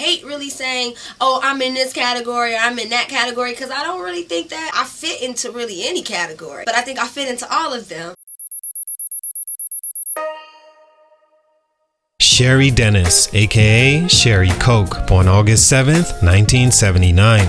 hate really saying, oh, I'm in this category, or I'm in that category, because I don't really think that I fit into really any category. But I think I fit into all of them. Cheri Dennis, aka Cheri Coke, born August 7th, 1979.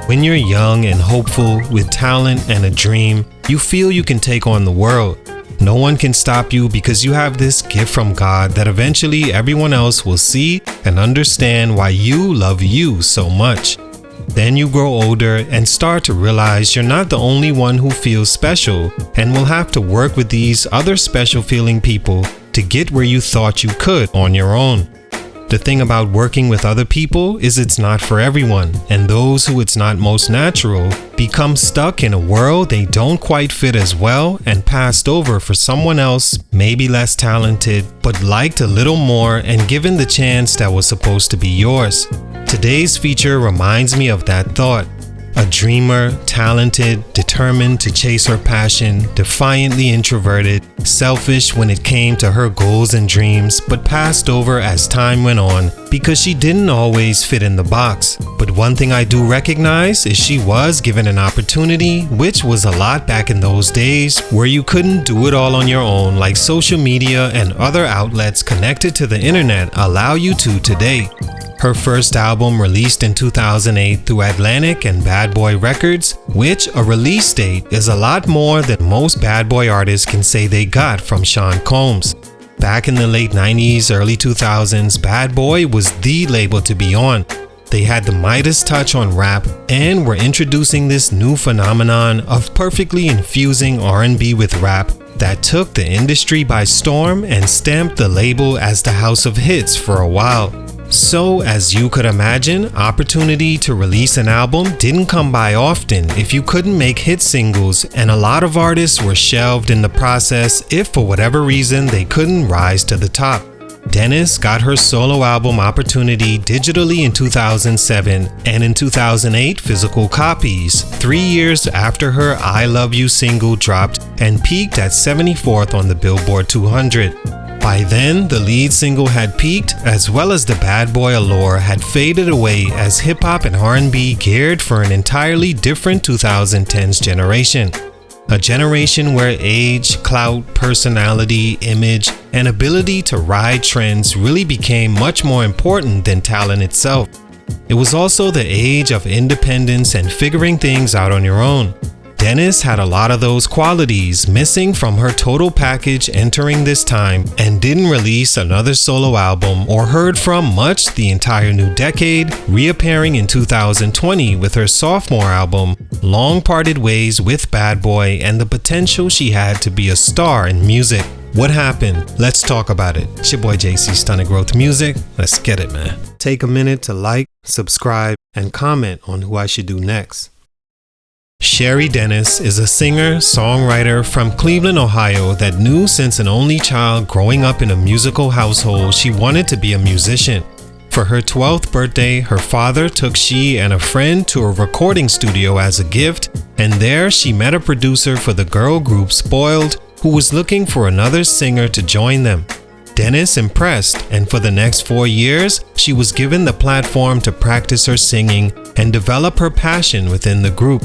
When you're young and hopeful with talent and a dream, you feel you can take on the world. No one can stop you because you have this gift from God that eventually everyone else will see and understand why you love you so much. Then you grow older and start to realize you're not the only one who feels special and will have to work with these other special feeling people to get where you thought you could on your own. The thing about working with other people is it's not for everyone, and those who it's not most natural become stuck in a world they don't quite fit as well and passed over for someone else, maybe less talented, but liked a little more and given the chance that was supposed to be yours. Today's feature reminds me of that thought. A dreamer, talented, determined to chase her passion, defiantly introverted, selfish when it came to her goals and dreams, but passed over as time went on because she didn't always fit in the box. But one thing I do recognize is she was given an opportunity, which was a lot back in those days, where you couldn't do it all on your own like social media and other outlets connected to the internet allow you to today. Her first album released in 2008 through Atlantic and Bad Boy Records, which a release date is a lot more than most bad boy artists can say they got from Sean Combs. Back in the late 90s, early 2000s, Bad Boy was the label to be on. They had the Midas touch on rap and were introducing this new phenomenon of perfectly infusing R&B with rap that took the industry by storm and stamped the label as the house of hits for a while. So, as you could imagine, opportunity to release an album didn't come by often if you couldn't make hit singles, and a lot of artists were shelved in the process if for whatever reason they couldn't rise to the top. Dennis got her solo album opportunity digitally in 2007 and in 2008 physical copies, 3 years after her I Love You single dropped and peaked at 74th on the Billboard 200. By then, the lead single had peaked, as well as the bad boy allure had faded away as hip-hop and R&B geared for an entirely different 2010s generation. A generation where age, clout, personality, image, and ability to ride trends really became much more important than talent itself. It was also the age of independence and figuring things out on your own. Dennis had a lot of those qualities missing from her total package entering this time and didn't release another solo album or heard from much the entire new decade, reappearing in 2020 with her sophomore album, Long Parted Ways with Bad Boy, and the potential she had to be a star in music. What happened? Let's talk about it. It's your boy JC, Stunt Growth Music. Let's get it, man. Take a minute to like, subscribe, and comment on who I should do next. Cheri Dennis is a singer, songwriter from Cleveland, Ohio that knew since an only child growing up in a musical household she wanted to be a musician. For her 12th birthday, her father took she and a friend to a recording studio as a gift, and there she met a producer for the girl group Spoiled, who was looking for another singer to join them. Dennis impressed, and for the next 4 years, she was given the platform to practice her singing and develop her passion within the group.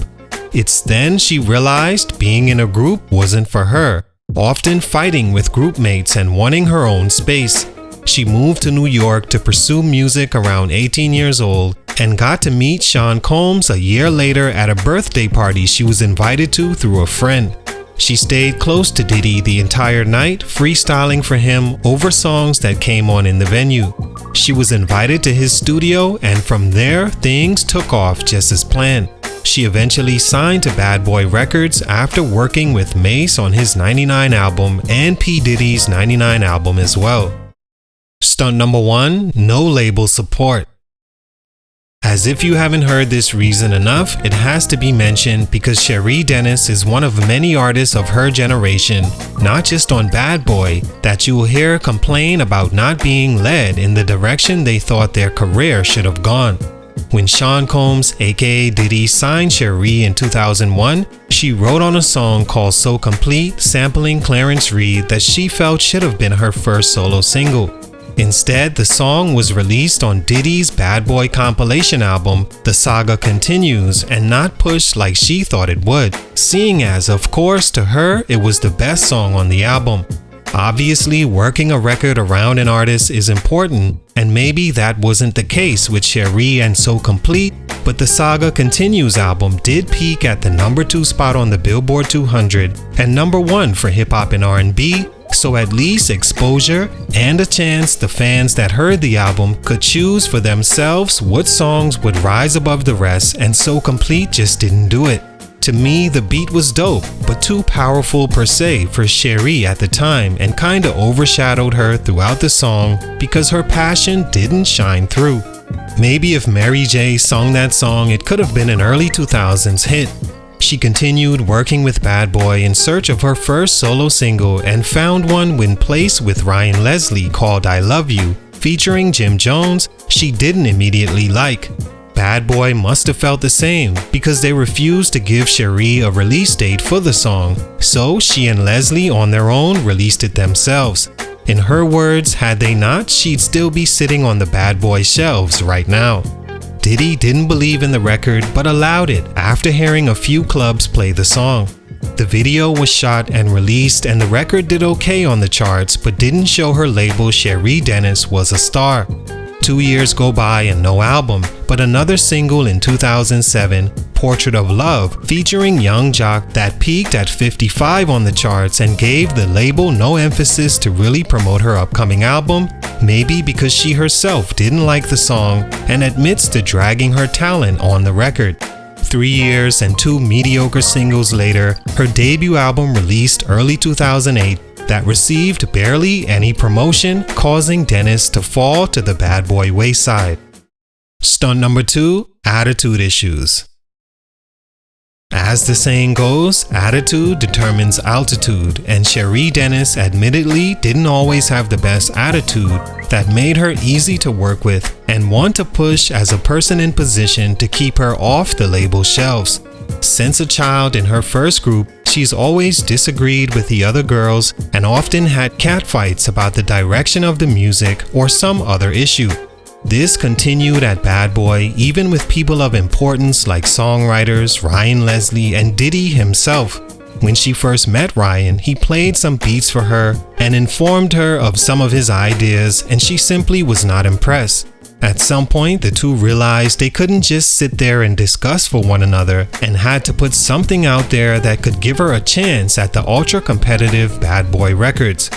It's then she realized being in a group wasn't for her, often fighting with group mates and wanting her own space. She moved to New York to pursue music around 18 years old and got to meet Sean Combs a year later at a birthday party she was invited to through a friend. She stayed close to Diddy the entire night, freestyling for him over songs that came on in the venue. She was invited to his studio, and from there, things took off just as planned. She eventually signed to Bad Boy Records after working with Mace on his 99 album and P. Diddy's 99 album as well. Stunt number 1, no label support. As if you haven't heard this reason enough, it has to be mentioned because Cheri Dennis is one of many artists of her generation, not just on Bad Boy, that you will hear complain about not being led in the direction they thought their career should have gone. When Sean Combs, aka Diddy, signed Cheri in 2001, she wrote on a song called So Complete, sampling Clarence Reid, that she felt should have been her first solo single. Instead, the song was released on Diddy's Bad Boy compilation album, The Saga Continues, and not pushed like she thought it would, seeing as, of course, to her, it was the best song on the album. Obviously, working a record around an artist is important, and maybe that wasn't the case with Cheri and So Complete, but the Saga Continues album did peak at the number 2 spot on the Billboard 200 and number 1 for hip-hop and R&B, so at least exposure and a chance the fans that heard the album could choose for themselves what songs would rise above the rest, and So Complete just didn't do it. To me, the beat was dope, but too powerful per se for Cheri at the time and kinda overshadowed her throughout the song because her passion didn't shine through. Maybe if Mary J sung that song, it could have been an early 2000s hit. She continued working with Bad Boy in search of her first solo single and found one when placed with Ryan Leslie called I Love You, featuring Jim Jones, she didn't immediately like. Bad Boy must have felt the same because they refused to give Cheri a release date for the song, so she and Leslie on their own released it themselves. In her words, had they not, she'd still be sitting on the Bad Boy shelves right now. Diddy didn't believe in the record but allowed it after hearing a few clubs play the song. The video was shot and released and the record did okay on the charts but didn't show her label Cheri Dennis was a star. 2 years go by and no album, but another single in 2007, Portrait of Love, featuring Young Jock that peaked at 55 on the charts and gave the label no emphasis to really promote her upcoming album, maybe because she herself didn't like the song and admits to dragging her talent on the record. 3 years and 2 mediocre singles later, her debut album released early 2008 that received barely any promotion, causing Dennis to fall to the Bad Boy wayside. Stunt number 2, attitude issues. As the saying goes, attitude determines altitude, and Cheri Dennis admittedly didn't always have the best attitude that made her easy to work with and want to push as a person in position to keep her off the label shelves. Since a child in her first group, she's always disagreed with the other girls and often had catfights about the direction of the music or some other issue. This continued at Bad Boy even with people of importance like songwriters Ryan Leslie and Diddy himself. When she first met Ryan, he played some beats for her and informed her of some of his ideas, and she simply was not impressed. At some point, the two realized they couldn't just sit there and discuss for one another and had to put something out there that could give her a chance at the ultra-competitive Bad Boy Records.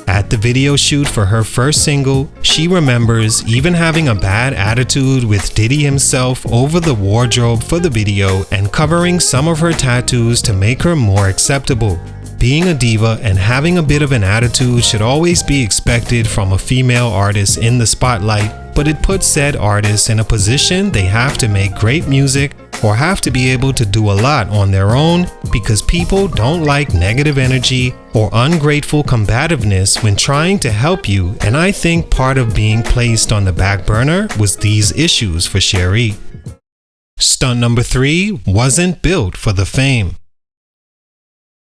At the video shoot for her first single, she remembers even having a bad attitude with Diddy himself over the wardrobe for the video and covering some of her tattoos to make her more acceptable. Being a diva and having a bit of an attitude should always be expected from a female artist in the spotlight, but it puts said artists in a position they have to make great music or have to be able to do a lot on their own because people don't like negative energy or ungrateful combativeness when trying to help you, and I think part of being placed on the back burner was these issues for Cheri. Stunt number 3 wasn't built for the fame.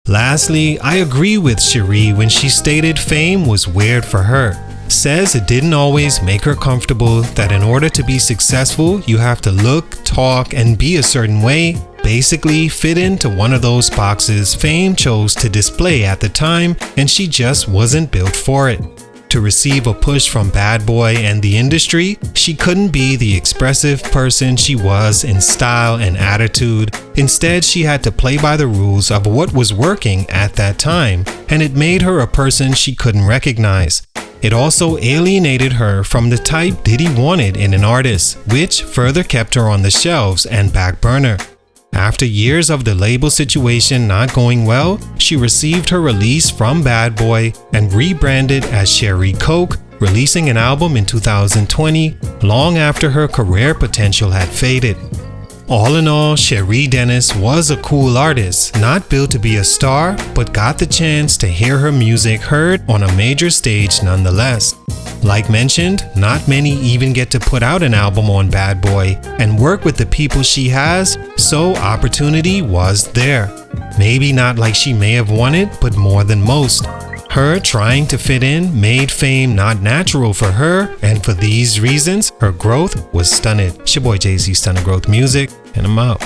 Lastly, I agree with Cheri when she stated fame was weird for her. Says it didn't always make her comfortable, that in order to be successful, you have to look, talk, and be a certain way, basically fit into one of those boxes Fame chose to display at the time, and she just wasn't built for it. To receive a push from Bad Boy and the industry, she couldn't be the expressive person she was in style and attitude. Instead, she had to play by the rules of what was working at that time, and it made her a person she couldn't recognize. It also alienated her from the type Diddy wanted in an artist, which further kept her on the shelves and back burner. After years of the label situation not going well, she received her release from Bad Boy and rebranded as Cheri Coke, releasing an album in 2020, long after her career potential had faded. All in all, Cheri Dennis was a cool artist, not built to be a star, but got the chance to hear her music heard on a major stage nonetheless. Like mentioned, not many even get to put out an album on Bad Boy and work with the people she has, so opportunity was there. Maybe not like she may have wanted, but more than most. Her trying to fit in made fame not natural for her, and for these reasons, her growth was stunted. It's your boy Jay-Z, Stunted Growth Music, and I'm out.